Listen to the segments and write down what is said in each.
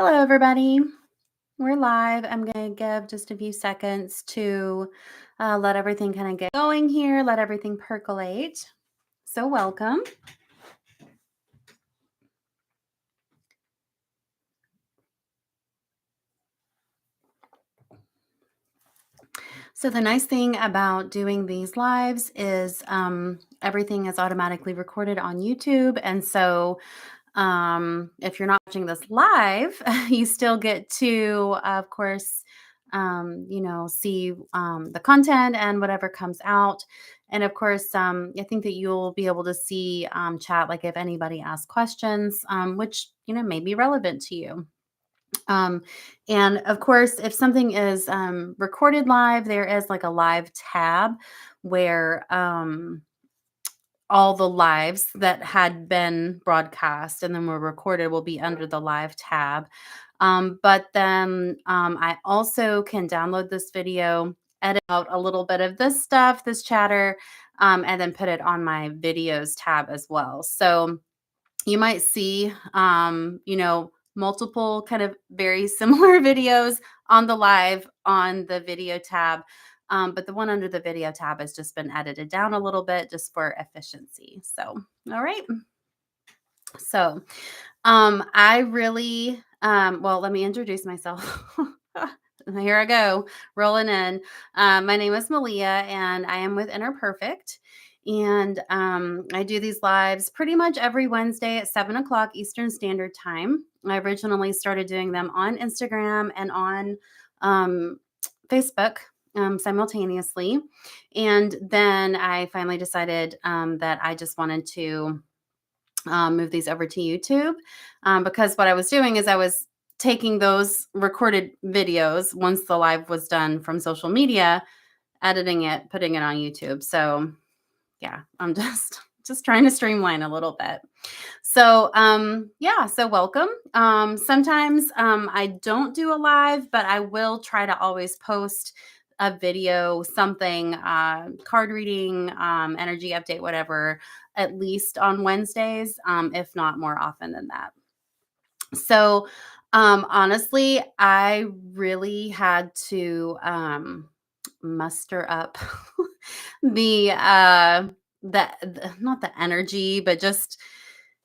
Hello, everybody. We're live. I'm going to give just a few seconds to let everything kind of get going here, let everything percolate. So, welcome. So, the nice thing about doing these lives is everything is automatically recorded on YouTube. And so, if you're not watching this live, you still get to, of course, see the content and whatever comes out. And of course, I think that you'll be able to see chat, like if anybody asks questions, which, may be relevant to you. Um, and of course, if something is recorded live, there is like a live tab where all the lives that had been broadcast and then were recorded will be under the live tab. But then I also can download this video, edit out a little bit of this stuff, this chatter, and then put it on my videos tab as well. So you might see, multiple kind of very similar videos on the live on the video tab. But the one under the video tab has just been edited down a little bit just for efficiency. So, all right. So, I really, well, let me introduce myself. Here I go, rolling in. My name is Malia, and I am with Inner Perfect. And I do these lives pretty much every Wednesday at 7 o'clock Eastern Standard Time. I originally started doing them on Instagram and on um, Facebook simultaneously. And then I finally decided that I just wanted to move these over to YouTube because what I was doing is I was taking those recorded videos once the live was done from social media, editing it, putting it on YouTube. So yeah, I'm just trying to streamline a little bit. So yeah, so welcome. Sometimes I don't do a live, but I will try to always post a video, something, card reading, energy update, whatever, at least on Wednesdays, if not more often than that. So honestly, I really had to muster up the not the energy, but just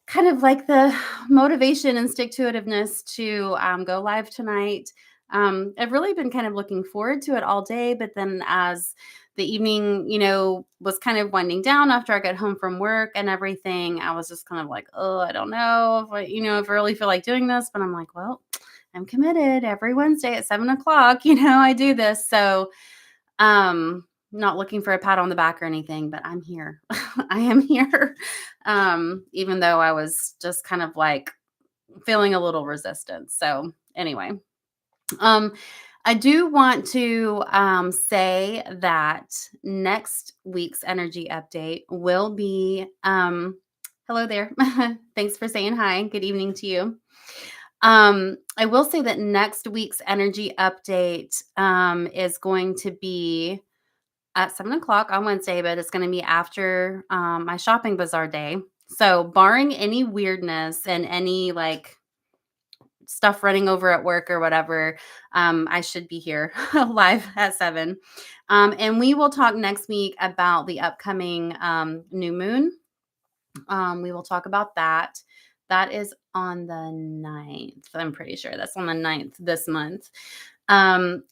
kind of like the motivation and stick to itiveness to go live tonight. I've really been kind of looking forward to it all day, but then as the evening, was kind of winding down after I got home from work and everything, I was just kind of like, oh, I don't know if I really feel like doing this, but I'm like, well, I'm committed every Wednesday at 7 o'clock, I do this. So, not looking for a pat on the back or anything, but I'm here. I am here. Even though I was just kind of like feeling a little resistance. So anyway, um, I do want to say that next week's energy update will be hello there. Thanks for saying hi. Good evening to you. I will say that next week's energy update is going to be at 7 o'clock on Wednesday, but it's going to be after my shopping bazaar day. So, barring any weirdness and any like stuff running over at work or whatever, I should be here live at 7. And we will talk next week about the upcoming new moon. We will talk about that. That is on the 9th. I'm pretty sure that's on the 9th this month. And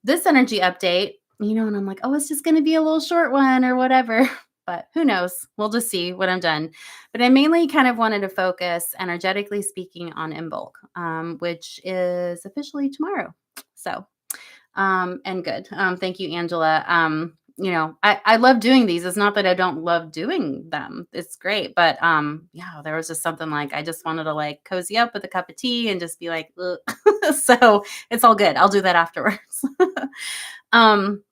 this energy update, and I'm like, oh, it's just going to be a little short one or whatever. But who knows? We'll just see when I'm done. But I mainly kind of wanted to focus, energetically speaking, on Imbolc, which is officially tomorrow. So, and good. Thank you, Angela. I love doing these. It's not that I don't love doing them. It's great. But yeah, there was just something like I just wanted to like cozy up with a cup of tea and just be like, so it's all good. I'll do that afterwards. um,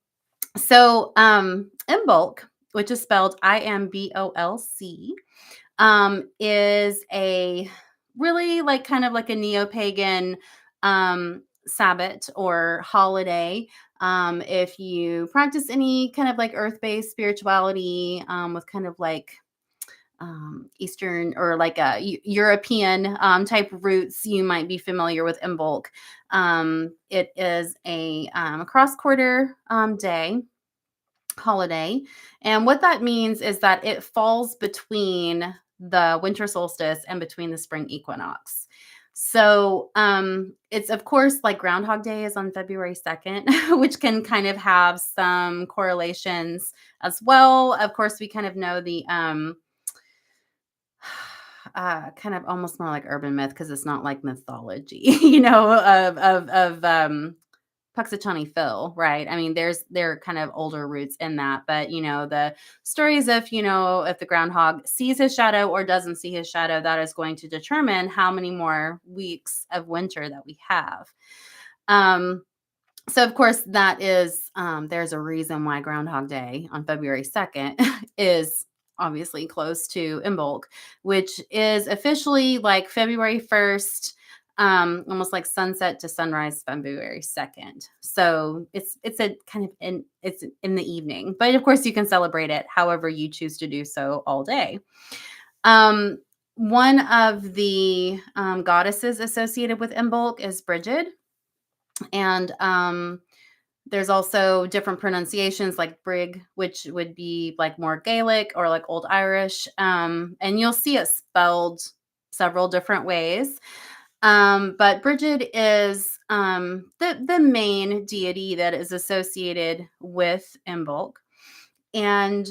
Imbolc, which is spelled Imbolc, is a really like kind of like a neo-pagan Sabbath or holiday. If you practice any kind of like earth-based spirituality with kind of like Eastern or like European type roots, you might be familiar with Imbolc. It is a cross quarter day holiday. And what that means is that it falls between the winter solstice and between the spring equinox. So it's of course like Groundhog Day is on February 2nd, which can kind of have some correlations as well. Of course, we kind of know the kind of almost more like urban myth because it's not like mythology, of Puxatawny Phil, right? I mean, there are kind of older roots in that, but the stories of if the groundhog sees his shadow or doesn't see his shadow, that is going to determine how many more weeks of winter that we have. Um, so of course that is there's a reason why Groundhog Day on February 2nd is obviously close to Imbolc, which is officially like February 1st, almost like sunset to sunrise February 2nd. So it's a kind of it's in the evening. But of course you can celebrate it however you choose to do so all day. Um one of the goddesses associated with Imbolc is Brigid. And there's also different pronunciations like Brig, which would be like more Gaelic or like Old Irish. And you'll see it spelled several different ways. But Brigid is the main deity that is associated with Imbolc. And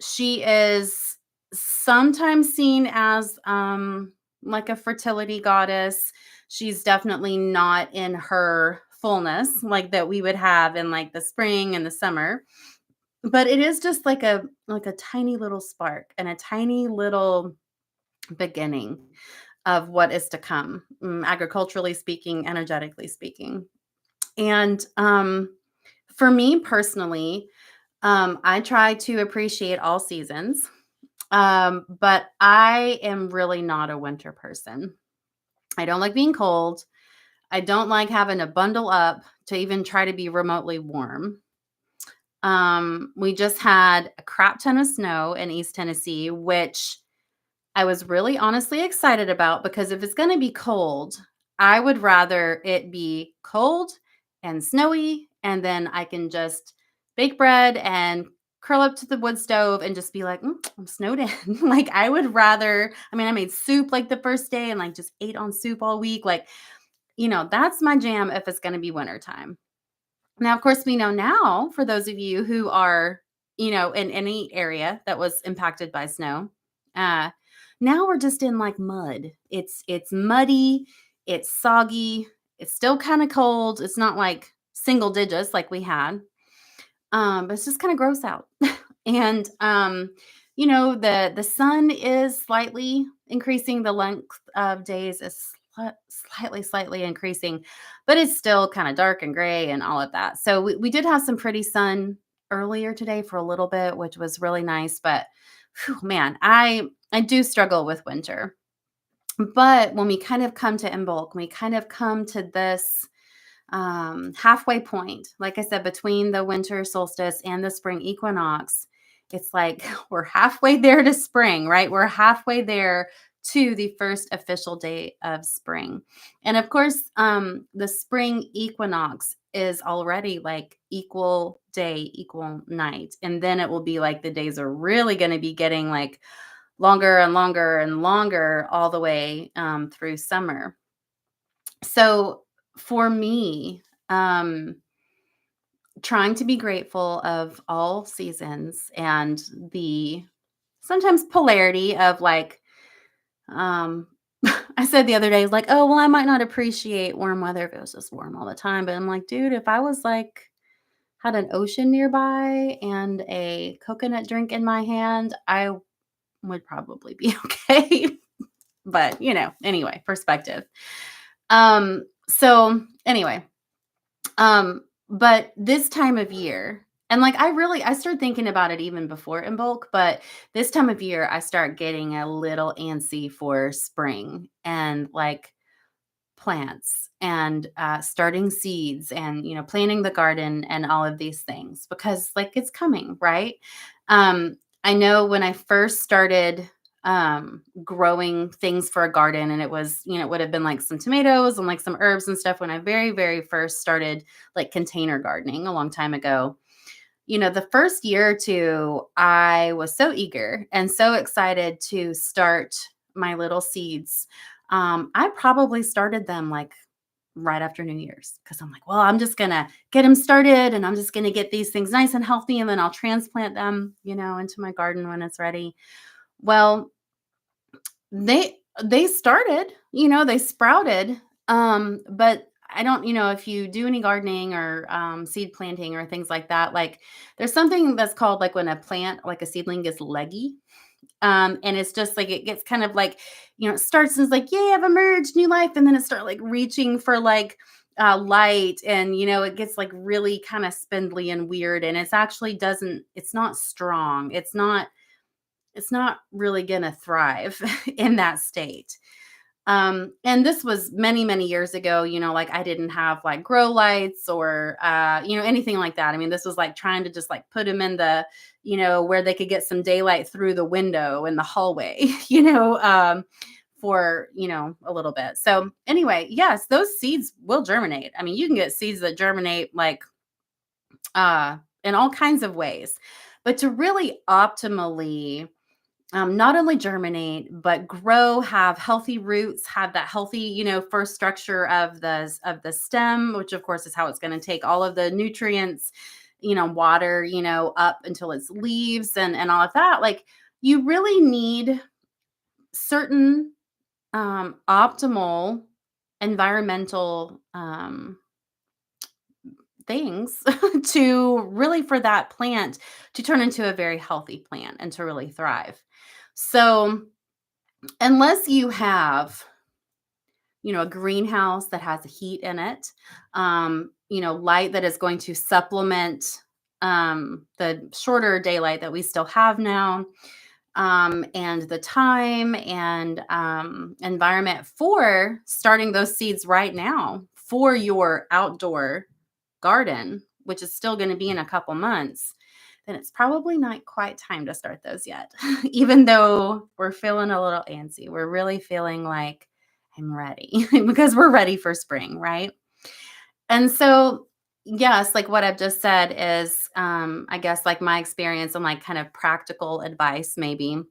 she is sometimes seen as like a fertility goddess. She's definitely not in her fullness like that we would have in like the spring and the summer, but it is just like a tiny little spark and a tiny little beginning of what is to come, agriculturally speaking, energetically speaking. And for me personally, I try to appreciate all seasons, but I am really not a winter person. I don't like being cold. I don't like having to bundle up to even try to be remotely warm. We just had a crap ton of snow in East Tennessee, which I was really honestly excited about because if it's going to be cold, I would rather it be cold and snowy, and then I can just bake bread and curl up to the wood stove and just be like, I'm snowed in. Like, I would rather, I mean, I made soup like the first day and like just ate on soup all week. Like, that's my jam if it's going to be wintertime. Now, of course, we know now for those of you who are, in any area that was impacted by snow, uh, now we're just in like mud. It's muddy, it's soggy, it's still kind of cold. It's not like single digits like we had. But it's just kind of gross out. And the sun is slightly increasing, the length of days is slightly increasing, but it's still kind of dark and gray and all of that. So we did have some pretty sun earlier today for a little bit, which was really nice. But whew, man, I do struggle with winter. But when we kind of come to Imbolc, we kind of come to this halfway point, like I said, between the winter solstice and the spring equinox. It's like we're halfway there to spring, right? We're halfway there to the first official day of spring. And of course, the spring equinox is already like equal day, equal night. And then it will be like the days are really going to be getting like longer and longer and longer all the way through summer. So for me, trying to be grateful of all seasons and the sometimes polarity of like, um, I said the other day, like, oh, well, I might not appreciate warm weather if it was just warm all the time. But I'm like, dude, if I was like, had an ocean nearby and a coconut drink in my hand, I would probably be okay. But, anyway, perspective. So anyway, but this time of year, and like I started thinking about it even before in bulk, but this time of year I start getting a little antsy for spring and like plants and starting seeds and planting the garden and all of these things because like it's coming, right? I know when I first started growing things for a garden, and it was, it would have been like some tomatoes and like some herbs and stuff when I very, very first started like container gardening a long time ago. The first year or two, I was so eager and so excited to start my little seeds. I probably started them like right after New Year's because I'm like, well, I'm just going to get them started and I'm just going to get these things nice and healthy and then I'll transplant them, into my garden when it's ready. Well, they started, they sprouted, but I don't, if you do any gardening or seed planting or things like that, like there's something that's called like when a plant, like a seedling gets leggy. And it's just like it gets kind of like, it starts and it's like, yay, I've emerged, new life, and then it start like reaching for like light, and it gets like really kind of spindly and weird, and it's not strong. It's not really gonna thrive in that state. And this was many, many years ago, like I didn't have like grow lights or anything like that. I mean, this was like trying to just like put them in the, where they could get some daylight through the window in the hallway, for, a little bit. So anyway, yes, those seeds will germinate. I mean, you can get seeds that germinate like in all kinds of ways. But to really optimally not only germinate but grow, have healthy roots, have that healthy first structure of the stem, which of course is how it's going to take all of the nutrients, water, up until its leaves and all of that. Like, you really need certain optimal environmental things to really, for that plant to turn into a very healthy plant and to really thrive. So unless you have, a greenhouse that has heat in it, light that is going to supplement the shorter daylight that we still have now, and the time and environment for starting those seeds right now for your outdoor garden, which is still going to be in a couple months, then it's probably not quite time to start those yet. Even though we're feeling a little antsy, we're really feeling like I'm ready because we're ready for spring, right? And so, yes, like what I've just said is, I guess, like my experience and like kind of practical advice, maybe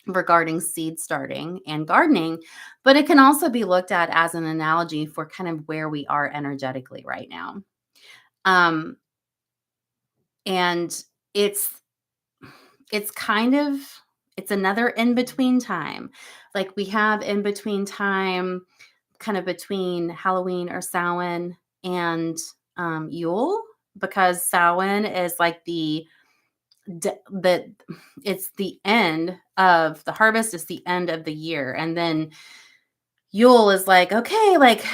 regarding seed starting and gardening, but it can also be looked at as an analogy for kind of where we are energetically right now. Um, and it's it's kind of it's another in between time. Like, we have in between time kind of between Halloween or Samhain and Yule, because Samhain is like the it's the end of the harvest, it's the end of the year, and then Yule is like, okay, like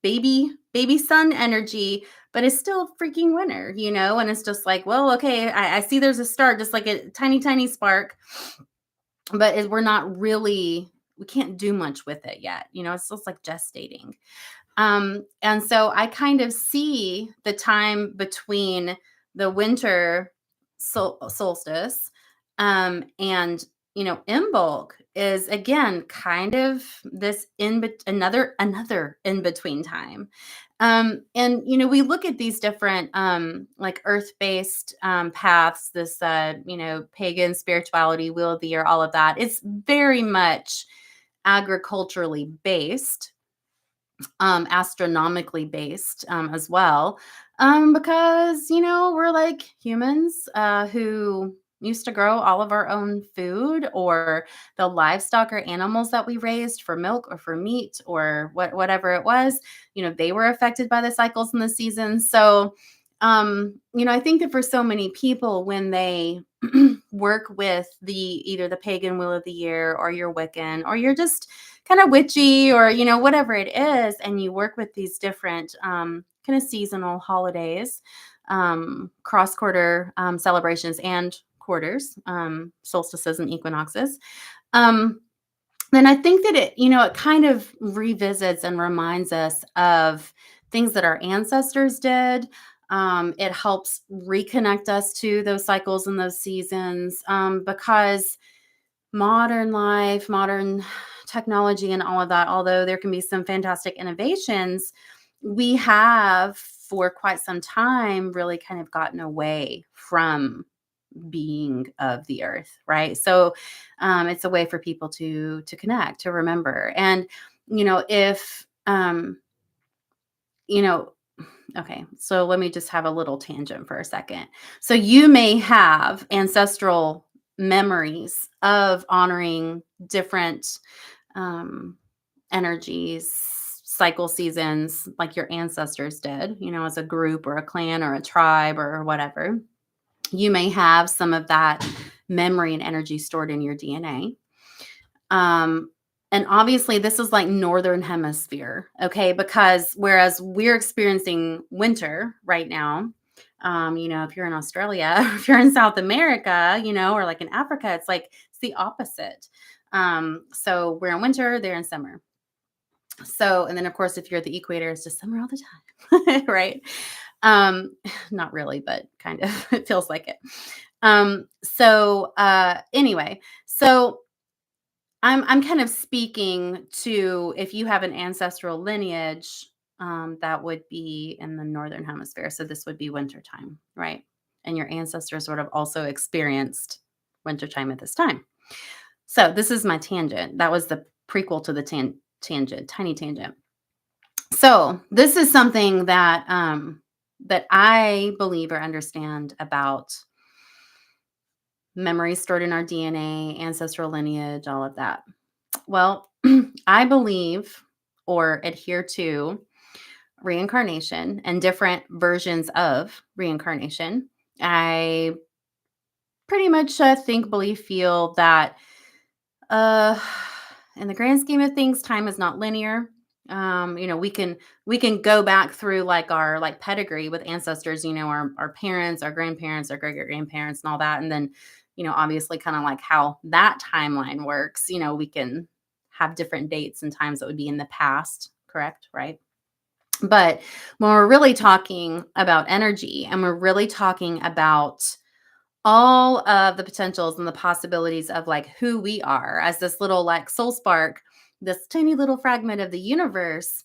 baby sun energy, but it's still freaking winter, and it's just like, well, okay, I see there's a start, just like a tiny, tiny spark, but we're not really, we can't do much with it yet. It's still like gestating. And so I kind of see the time between the winter solstice, and Imbolc is again kind of this another in between time. And we look at these different like earth-based paths, this pagan spirituality, wheel of the year, all of that. It's very much agriculturally based, astronomically based, as well, because we're like humans who used to grow all of our own food, or the livestock or animals that we raised for milk or for meat or whatever it was, they were affected by the cycles and the seasons. So I think that for so many people, when they work with either the pagan wheel of the year, or you're Wiccan, or you're just kind of witchy, or whatever it is, and you work with these different kind of seasonal holidays, cross quarter celebrations and quarters, solstices and equinoxes, um, then I think that it kind of revisits and reminds us of things that our ancestors did, It helps reconnect us to those cycles and those seasons, because modern life, modern technology, and all of that, although there can be some fantastic innovations, we have for quite some time really kind of gotten away from being of the earth, right? So it's a way for people to connect, to remember. And if you know okay, so let me just have a little tangent for a second. So you may have ancestral memories of honoring different um, energies, cycle seasons, like your ancestors did, as a group or a clan or a tribe or whatever. You may have some of that memory and energy stored in your DNA. And obviously, this is like northern hemisphere, okay? Because whereas we're experiencing winter right now, if you're in Australia, if you're in South America, or like in Africa, it's the opposite. So we're in winter, they're in summer. So, and then of course, if you're at the equator, it's just summer all the time, right? Not really, but kind of, it feels like it. Anyway, so I'm kind of speaking to if you have an ancestral lineage, that would be in the northern hemisphere. So this would be wintertime, right? And your ancestors would have also experienced wintertime at this time. So this is my tangent. That was the prequel to the tangent, tiny tangent. So this is something that I believe or understand about memories stored in our DNA, ancestral lineage, all of that. Well, I believe or adhere to reincarnation and different versions of reincarnation. I pretty much think, believe, feel that uh, in the grand scheme of things, time is not linear. We can go back through like our like pedigree with ancestors, our parents, our grandparents, our great grandparents, and all that, and then obviously kind of like how that timeline works. We can have different dates and times that would be in the past, correct, right? But when we're really talking about energy and we're really talking about all of the potentials and the possibilities of like who we are as this little like soul spark, this tiny little fragment of the universe,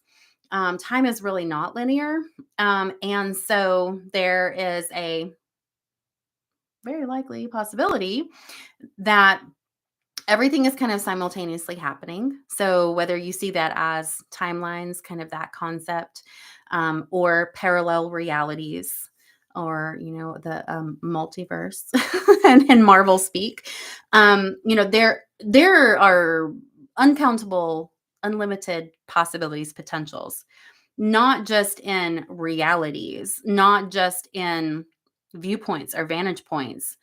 time is really not linear. And so there is a very likely possibility that everything is kind of simultaneously happening. So whether you see that as timelines, kind of that concept, or parallel realities, or the multiverse and Marvel speak, there are uncountable, unlimited possibilities, potentials, not just in realities, not just in viewpoints or vantage points,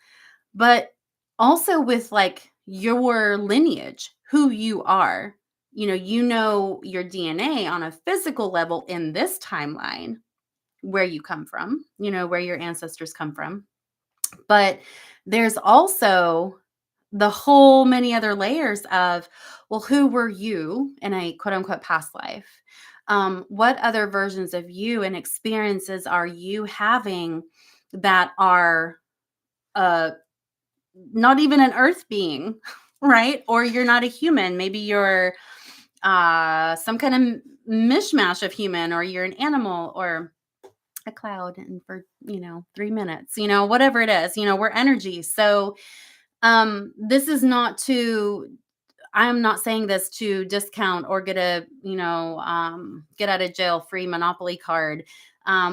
but also with like your lineage, who you are. Your DNA on a physical level in this timeline, where you come from, where your ancestors come from. But there's also the whole many other layers of, well, who were you in a quote unquote past life? What other versions of you and experiences are you having that are uh, not even an earth being, right? Or you're not a human. Maybe you're some kind of mishmash of human, or you're an animal or a cloud, and for 3 minutes, whatever it is, we're energy. So this is not to I'm not saying this to discount or get a get out of jail free monopoly card,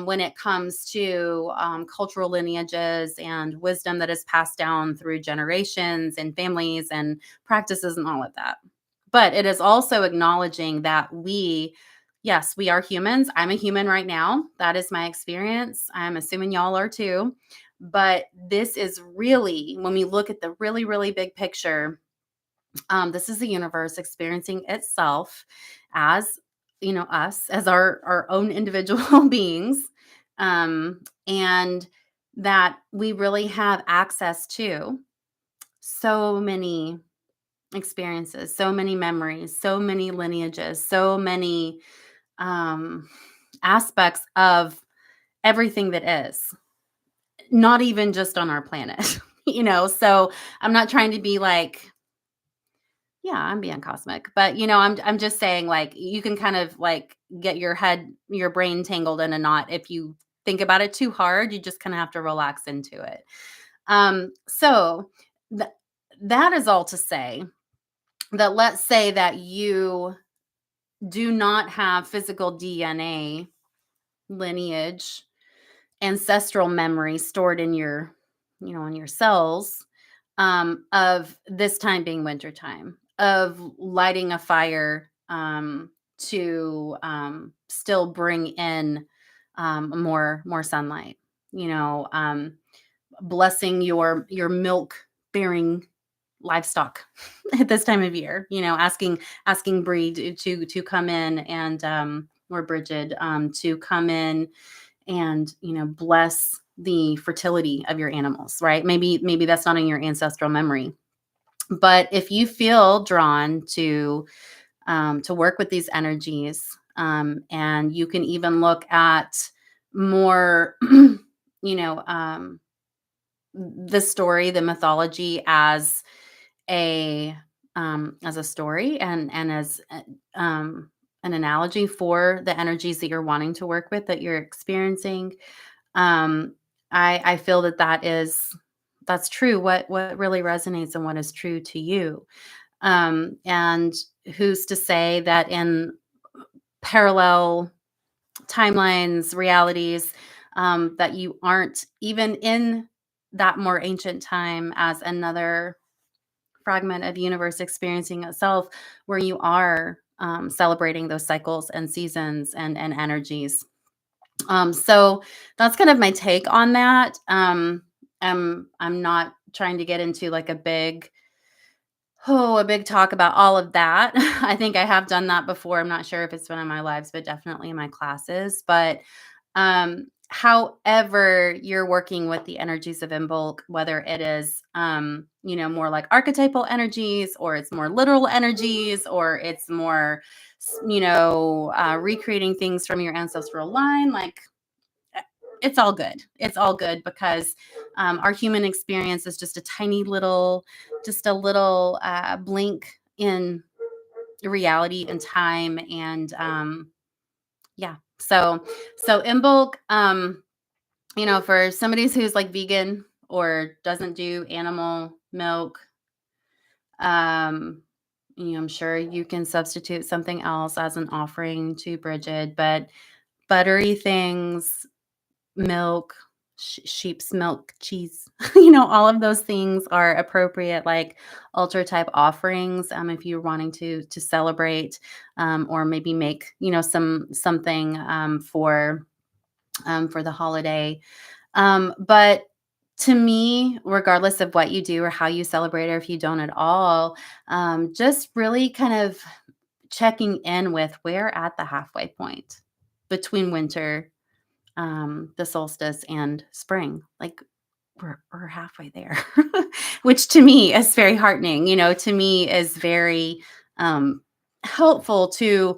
when it comes to cultural lineages and wisdom that is passed down through generations and families and practices and all of that. But it is also acknowledging that yes, we are humans. I'm a human right now. That is my experience. I'm assuming y'all are too. But this is really, when we look at the really, really big picture, this is the universe experiencing itself as, us as our own individual beings. And that we really have access to so many experiences, so many memories, so many lineages, so many um, aspects of everything that is, not even just on our planet, So I'm not trying to be like, yeah, I'm being cosmic, but I'm just saying like you can kind of like get your brain tangled in a knot if you think about it too hard. You just kind of have to relax into it. So th- that is all to say that let's say that you do not have physical DNA lineage, ancestral memory stored in in your cells, of this time being wintertime, of lighting a fire, to still bring in more sunlight. You know, blessing your milk bearing livestock at this time of year. Asking Bree to come in and or Bridget to come in and bless the fertility of your animals, right? Maybe that's not in your ancestral memory, but if you feel drawn to work with these energies, and you can even look at more you know the story, the mythology a as a story, and as an analogy for the energies that you're wanting to work with, that you're experiencing. um I feel that that's true, what really resonates and what is true to you. And who's to say that in parallel timelines, realities, that you aren't even in that more ancient time as another fragment of universe experiencing itself, where you are celebrating those cycles and seasons and energies. So that's kind of my take on that. I'm not trying to get into like a big talk about all of that. I think I have done that before. I'm not sure if it's been in my lives, but definitely in my classes. But however you're working with the energies of Imbolc, whether it is more like archetypal energies, or it's more literal energies, or it's more recreating things from your ancestral line, like it's all good. It's all good because our human experience is just a tiny little, just a little blink in reality and time. And yeah, so Imbolc, for somebody who's like vegan or doesn't do animal milk, um, I'm sure you can substitute something else as an offering to Bridget, but buttery things, milk, sheep's milk, cheese, all of those things are appropriate, like altar type offerings. If you're wanting to celebrate, or maybe make, something for the holiday. But to me, regardless of what you do or how you celebrate, or if you don't at all, just really kind of checking in with where at the halfway point between winter, the solstice, and spring. Like we're halfway there, which to me is very heartening. To me is very um, helpful to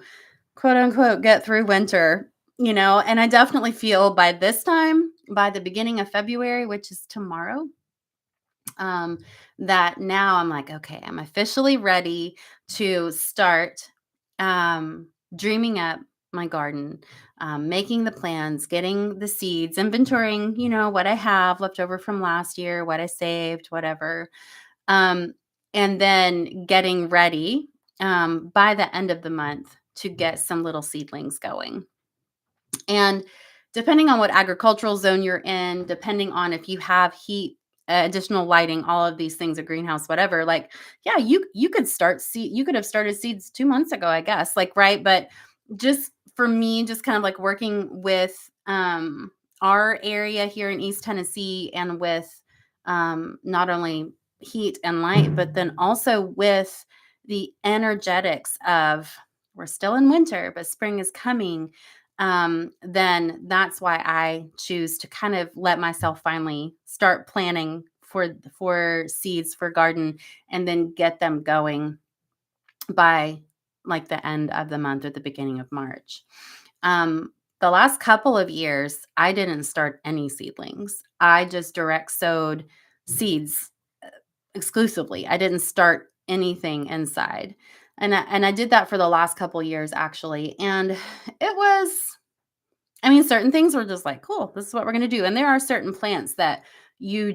quote unquote get through winter. And I definitely feel by this time, by the beginning of February, which is tomorrow, um, that now I'm like, okay, I'm officially ready to start dreaming up my garden, making the plans, getting the seeds, inventorying, what I have left over from last year, what I saved, whatever. Um, and then getting ready by the end of the month to get some little seedlings going. And depending on what agricultural zone you're in, depending on if you have heat, additional lighting, all of these things, a greenhouse, whatever, like, yeah, you could you could have started seeds 2 months ago, I guess, like, right. But just for me, just kind of like working with our area here in East Tennessee, and with not only heat and light, but then also with the energetics of, we're still in winter, but spring is coming. Then that's why I choose to kind of let myself finally start planning for seeds for garden, and then get them going by like the end of the month or the beginning of March. The last couple of years, I didn't start any seedlings. I just direct sowed seeds exclusively. I didn't start anything inside. And I did that for the last couple years actually. And it was, I mean, certain things were just like, cool, this is what we're gonna do. And there are certain plants that you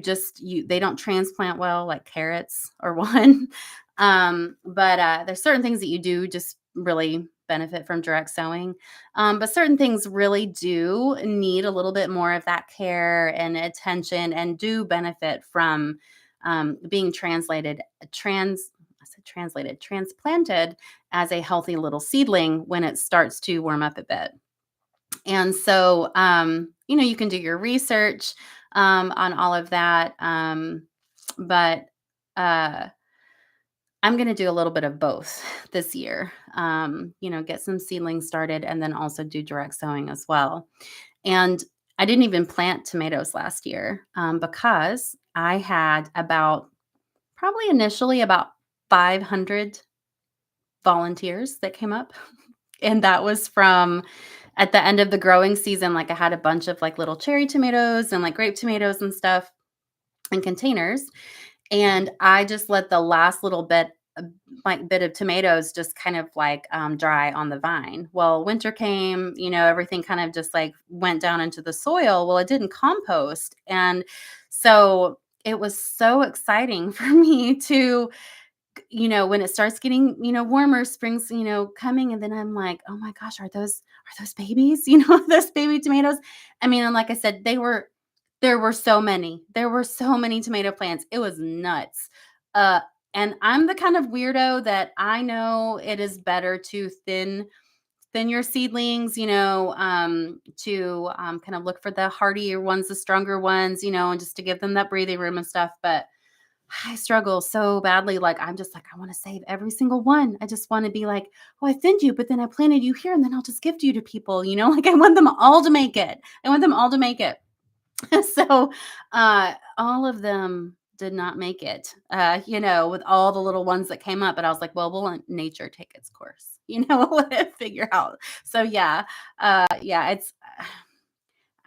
they don't transplant well, like carrots or one. But there's certain things that you do just really benefit from direct sowing. But certain things really do need a little bit more of that care and attention and do benefit from being I said translated, transplanted as a healthy little seedling when it starts to warm up a bit. And so, you can do your research on all of that. But uh, I'm going to do a little bit of both this year. Get some seedlings started and then also do direct sowing as well. And I didn't even plant tomatoes last year because I had probably initially about 500 volunteers that came up. And that was from at the end of the growing season, like, I had a bunch of, like, little cherry tomatoes and, like, grape tomatoes and stuff in containers, and I just let the last little bit of tomatoes just kind of, like, dry on the vine. Well, winter came, everything kind of just, like, went down into the soil. Well, it didn't compost, and so it was so exciting for me to when it starts getting, warmer, spring's, coming, and then I'm like, "Oh my gosh, are those babies?" Those baby tomatoes. I mean, and like I said, there were so many. There were so many tomato plants. It was nuts. Uh, and I'm the kind of weirdo that I know it is better to thin your seedlings, to kind of look for the hardier ones, the stronger ones, and just to give them that breathing room and stuff. But I struggle so badly. Like, I'm just like, I want to save every single one. I just want to be like, oh, I thinned you, but then I planted you here and then I'll just gift you to people, like I want them all to make it. I want them all to make it. So all of them did not make it, with all the little ones that came up. But I was like, well, we'll let nature take its course, let it figure out. So yeah, it's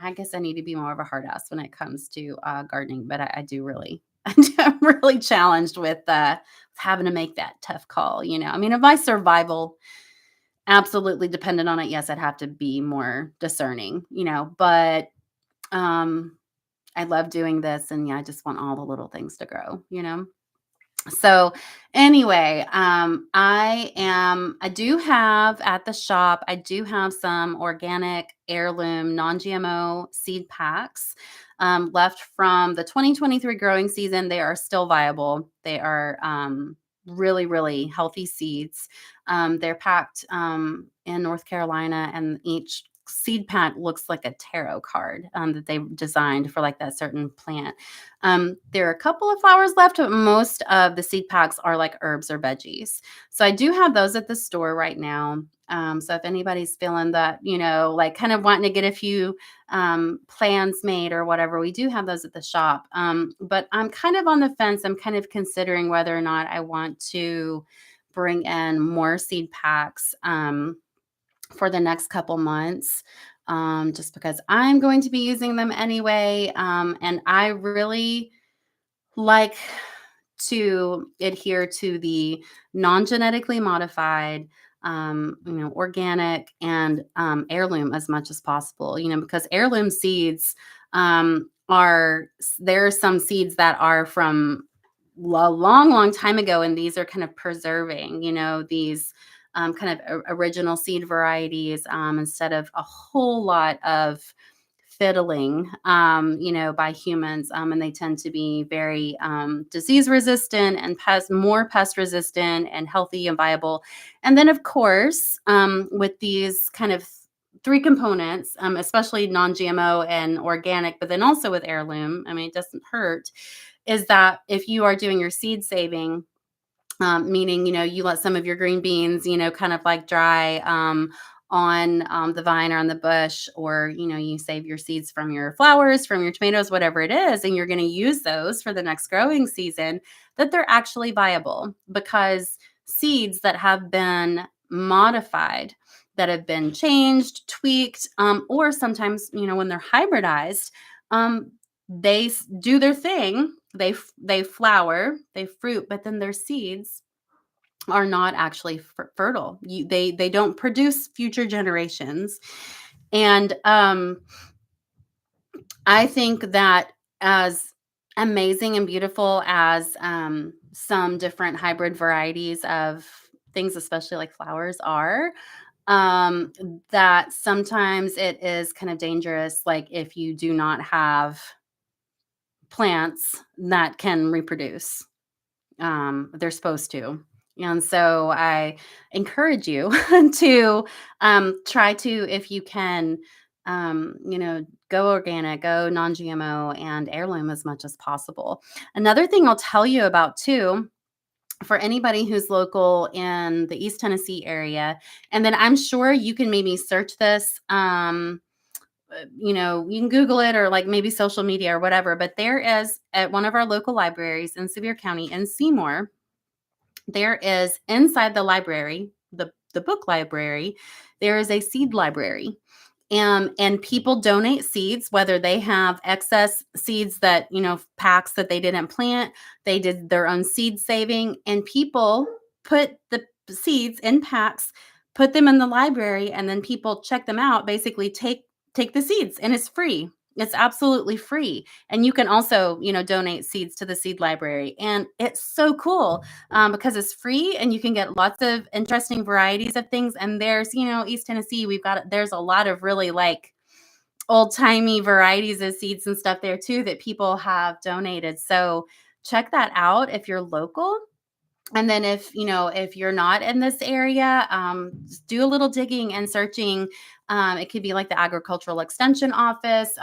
I guess I need to be more of a hard ass when it comes to gardening, but I do really, I'm really challenged with having to make that tough call. I mean, if my survival absolutely depended on it, yes, I'd have to be more discerning, but um, I love doing this, and yeah, I just want all the little things to grow. So anyway, I do have at the shop, I do have some organic heirloom non-GMO seed packs left from the 2023 growing season. They are still viable. They are really, really healthy seeds. They're packed in North Carolina, and each seed pack looks like a tarot card that they designed for like that certain plant. There are a couple of flowers left, but most of the seed packs are like herbs or veggies. So I do have those at the store right now. So if anybody's feeling that, like kind of wanting to get a few plans made or whatever, we do have those at the shop. But I'm kind of on the fence. I'm kind of considering whether or not I want to bring in more seed packs for the next couple months. Just because I'm going to be using them anyway. And I really like to adhere to the non-genetically modified, organic and heirloom as much as possible, because heirloom seeds there are some seeds that are from a long, long time ago, and these are kind of preserving, these kind of original seed varieties instead of a whole lot of fiddling, by humans. And they tend to be very disease resistant and more pest resistant and healthy and viable. And then, of course, with these kind of three components, especially non-GMO and organic, but then also with heirloom, I mean, it doesn't hurt, is that if you are doing your seed saving, meaning, you let some of your green beans, kind of like dry on the vine or on the bush, or, you save your seeds from your flowers, from your tomatoes, whatever it is, and you're going to use those for the next growing season, that they're actually viable, because seeds that have been modified, that have been changed, tweaked, or sometimes, when they're hybridized, um, do their thing. They flower, they fruit, but then their seeds are not actually fertile. They don't produce future generations, and I think that as amazing and beautiful as some different hybrid varieties of things, especially like flowers, are, um, that sometimes it is kind of dangerous, like if you do not have plants that can reproduce. They're supposed to. And so I encourage you to try to, if you can, go organic, go non GMO, and heirloom as much as possible. Another thing I'll tell you about too, for anybody who's local in the East Tennessee area, and then I'm sure you can maybe search this. You can Google it or like maybe social media or whatever, but there is at one of our local libraries in Sevier County in Seymour, there is inside the library, the book library, there is a seed library. And people donate seeds, whether they have excess seeds that, packs that they didn't plant, they did their own seed saving, and people put the seeds in packs, put them in the library, and then people check them out, basically take the seeds, and it's free. It's absolutely free. And you can also, donate seeds to the seed library. And it's so cool because it's free and you can get lots of interesting varieties of things. And there's, East Tennessee, there's a lot of really like old timey varieties of seeds and stuff there too that people have donated. So check that out if you're local. And then if you're not in this area, just do a little digging and searching. It could be like the agricultural extension office,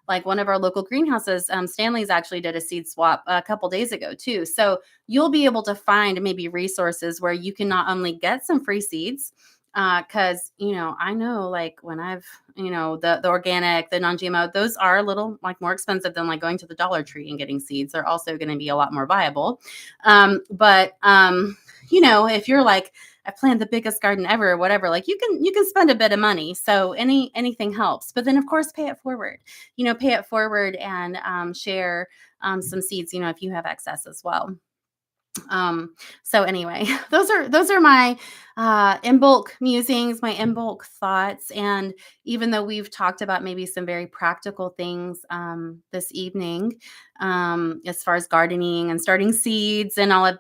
like one of our local greenhouses. Stanley's actually did a seed swap a couple days ago too. So you'll be able to find maybe resources where you can not only get some free seeds, because I know like when I've the organic, the non-GMO, those are a little like more expensive than like going to the Dollar Tree and getting seeds. They're also going to be a lot more viable. If you're like, I planted the biggest garden ever or whatever, like you can spend a bit of money. So anything helps. But then of course pay it forward. Pay it forward and share some seeds, if you have excess as well. So anyway, those are my Imbolc musings, my Imbolc thoughts. And even though we've talked about maybe some very practical things this evening, as far as gardening and starting seeds and all of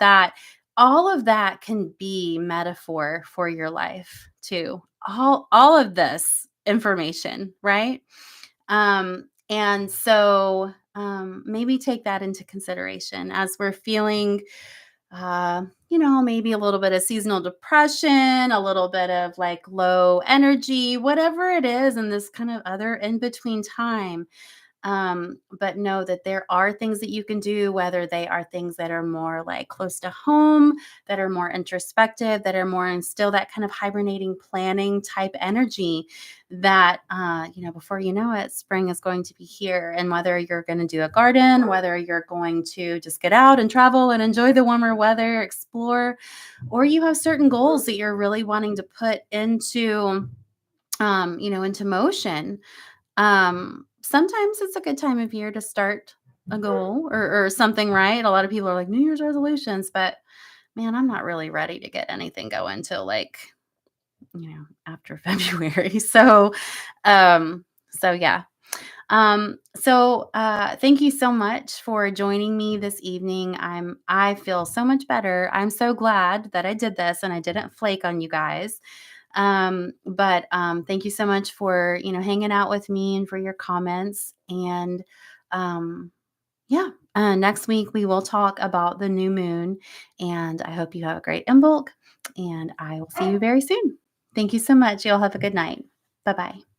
that can be metaphor for your life too. All of this information, right? And so maybe take that into consideration as we're feeling maybe a little bit of seasonal depression, a little bit of like low energy, whatever it is, in this kind of other in between time. But know that there are things that you can do, whether they are things that are more like close to home, that are more introspective, that are more in still that kind of hibernating, planning type energy that, before you know it, spring is going to be here. And whether you're going to do a garden, whether you're going to just get out and travel and enjoy the warmer weather, explore, or you have certain goals that you're really wanting to put into motion. Sometimes it's a good time of year to start a goal or something, right? A lot of people are like New Year's resolutions, but man, I'm not really ready to get anything going till like, after February. So yeah. Thank you so much for joining me this evening. I feel so much better. I'm so glad that I did this and I didn't flake on you guys. But thank you so much for, hanging out with me and for your comments. And yeah, next week we will talk about the new moon. And I hope you have a great Imbolc. And I will see you very soon. Thank you so much. You'll have a good night. Bye bye.